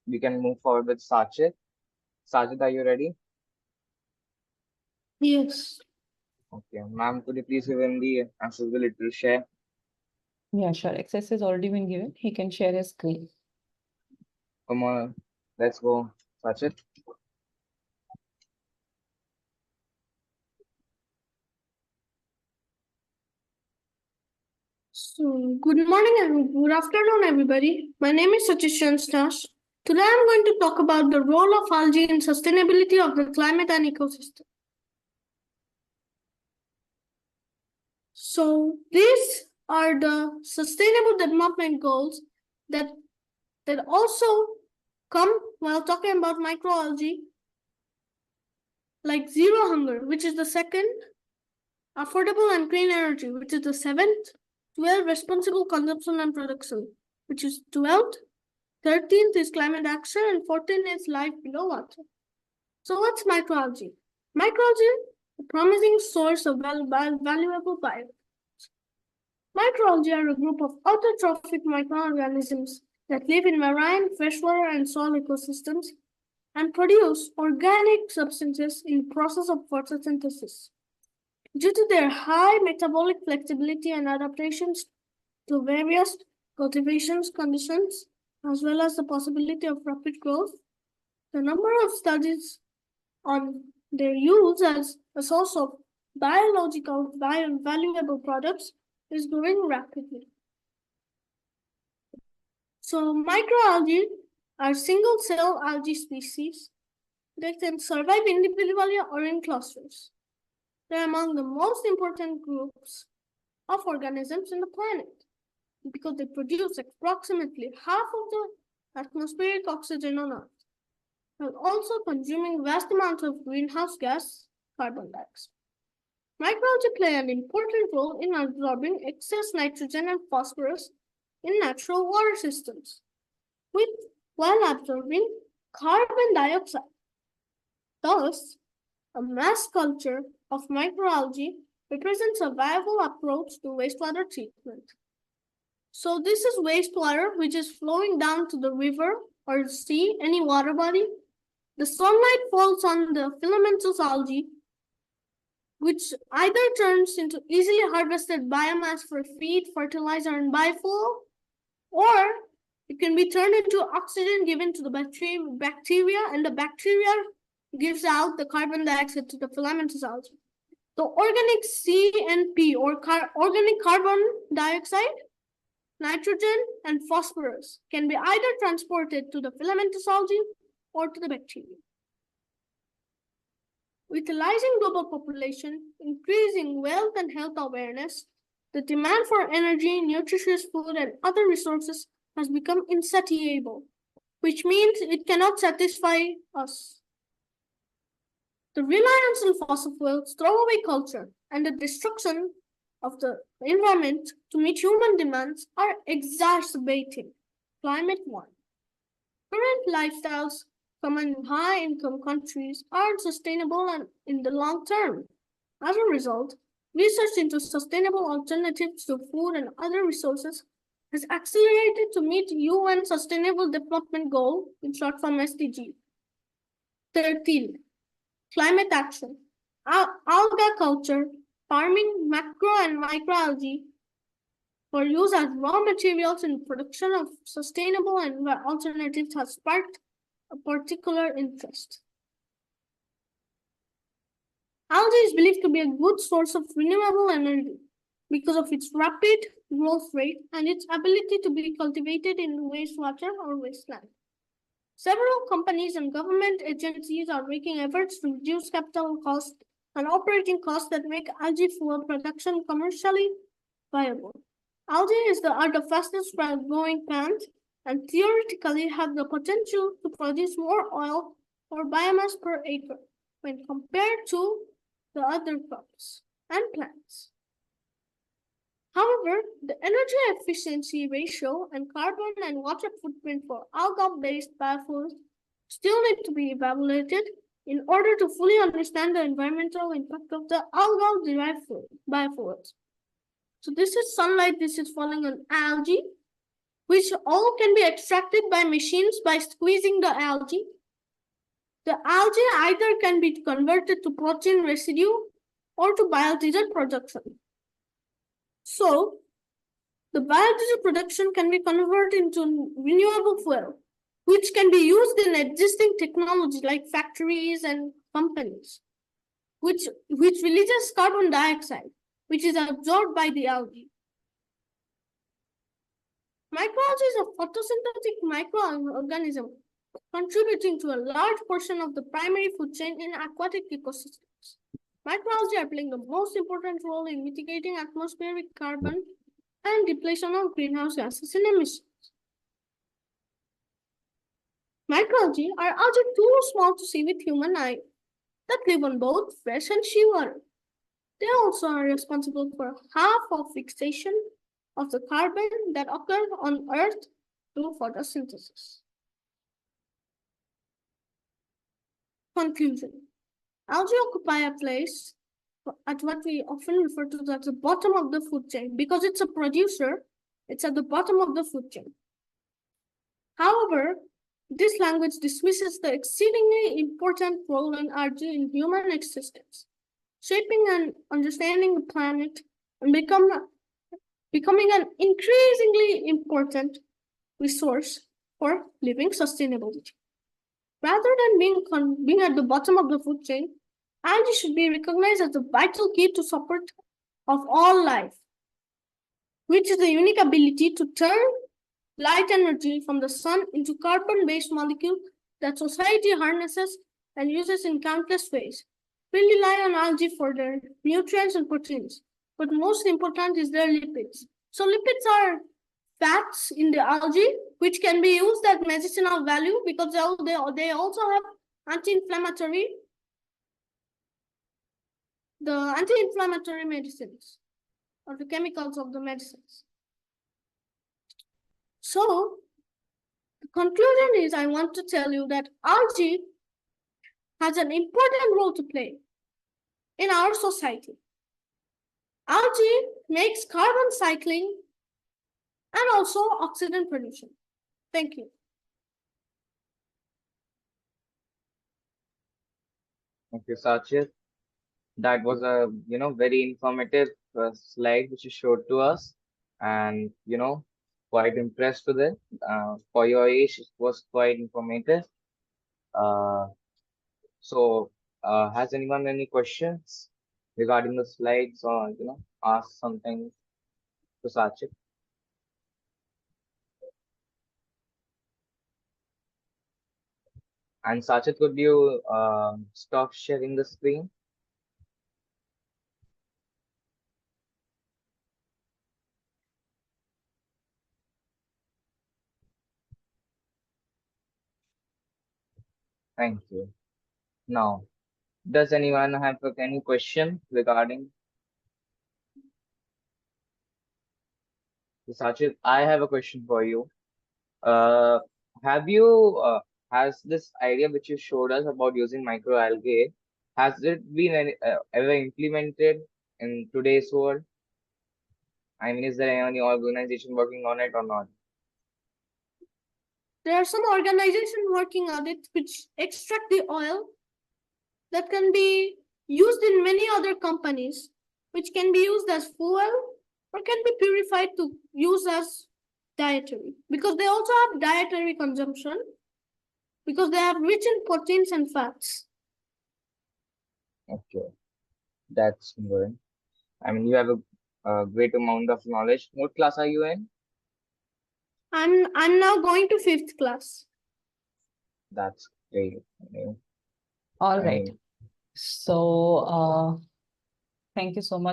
we can move forward with SACHCHIT. SACHCHIT, are you ready? Yes. Okay. Ma'am, could you please give him the answers the little share? Yeah, sure. Access has already been given. He can share his screen. Come on, let's go. SACHCHIT. So, good morning and good afternoon, everybody. My name is SACHCHIT. Today, I'm going to talk about the role of algae in sustainability of the climate and ecosystem. So, these are the sustainable development goals that also come while talking about microalgae, like zero hunger, which is the second, affordable and clean energy, which is the seventh, 12, responsible consumption and production, which is 12th, 13th is climate action, and 14th is life below water. So what's microalgae? Microalgae, a promising source of valuable biomes. Microalgae are a group of autotrophic microorganisms that live in marine, freshwater, and soil ecosystems and produce organic substances in the process of photosynthesis. Due to their high metabolic flexibility and adaptations to various cultivation conditions, as well as the possibility of rapid growth, the number of studies on their use as a source of biological valuable products is growing rapidly. So microalgae are single-cell algae species that can survive individually or in clusters. They're among the most important groups of organisms in the planet because they produce approximately half of the atmospheric oxygen on Earth, while also consuming vast amounts of greenhouse gas, carbon dioxide. Microalgae play an important role in absorbing excess nitrogen and phosphorus in natural water systems, while absorbing carbon dioxide. Thus, a mass culture of microalgae represents a viable approach to wastewater treatment. So this is wastewater which is flowing down to the river or sea, any water body. The sunlight falls on the filamentous algae, which either turns into easily harvested biomass for feed, fertilizer, and biofuel, or it can be turned into oxygen given to the bacteria, and the bacteria gives out the carbon dioxide to the filamentous algae. The organic CNP, or organic carbon dioxide, nitrogen, and phosphorus can be either transported to the filamentous algae or to the bacteria. With a rising global population, increasing wealth and health awareness, the demand for energy, nutritious food, and other resources has become insatiable, which means it cannot satisfy us. The reliance on fossil fuels, throwaway culture, and the destruction of the environment to meet human demands are exacerbating climate warming. Current lifestyles common in high-income countries aren't sustainable and in the long term. As a result, research into sustainable alternatives to food and other resources has accelerated to meet UN Sustainable Development Goal, in short form SDG. 13. Climate action. Algae culture, farming macro and microalgae for use as raw materials in production of sustainable and alternatives has sparked a particular interest. Algae is believed to be a good source of renewable energy because of its rapid growth rate and its ability to be cultivated in wastewater or wasteland. Several companies and government agencies are making efforts to reduce capital costs and operating costs that make algae fuel production commercially viable. Algae are the fastest growing plant and theoretically have the potential to produce more oil or biomass per acre when compared to the other crops and plants. However, the energy efficiency ratio and carbon and water footprint for algae-based biofuels still need to be evaluated in order to fully understand the environmental impact of the algae-derived biofuels. So this is sunlight, this is falling on algae. which all can be extracted by machines by squeezing the algae. The algae either can be converted to protein residue or to biodiesel production. So, the biodiesel production can be converted into renewable fuel, which can be used in existing technology like factories and companies, which releases carbon dioxide, which is absorbed by the algae. Microalgae is a photosynthetic microorganism contributing to a large portion of the primary food chain in aquatic ecosystems. Microalgae are playing the most important role in mitigating atmospheric carbon and depletion of greenhouse gases and emissions. Microalgae are algae too small to see with human eye that live on both fresh and seawater. They also are responsible for half of fixation of the carbon that occurs on Earth through photosynthesis. Conclusion. Algae occupy a place at what we often refer to as the bottom of the food chain. Because it's a producer, it's at the bottom of the food chain. However, this language dismisses the exceedingly important role in algae in human existence, shaping and understanding the planet and becoming an increasingly important resource for living sustainability. Rather than being at the bottom of the food chain, algae should be recognized as the vital key to support of all life, which is the unique ability to turn light energy from the sun into carbon-based molecules that society harnesses and uses in countless ways. We rely on algae for their nutrients and proteins, but most important is their lipids. So lipids are fats in the algae, which can be used as medicinal value because they also have anti-inflammatory medicines or the chemicals of the medicines. So the conclusion is I want to tell you that algae has an important role to play in our society. Algae makes carbon cycling and also oxygen production. Thank you. Thank you, Sachit. That was a very informative slide which you showed to us, and quite impressed with it. For your age, it was quite informative. So, has anyone any questions regarding the slides, or ask something to Sachit? And Sachit, could you stop sharing the screen? Thank you. Now, does anyone have any question regarding Sachit? I have a question for you. Have you has this idea which you showed us about using microalgae, has it been ever implemented in today's world? I mean, is there any organization working on it or not? There are some organizations working on it which extract the oil that can be used in many other companies, which can be used as fuel or can be purified to use as dietary, because they also have dietary consumption because they are rich in proteins and fats. Okay, that's good. I mean, you have a great amount of knowledge. What class are you in? I'm now going to 5th class. That's great. All right. mean, So, thank you so much.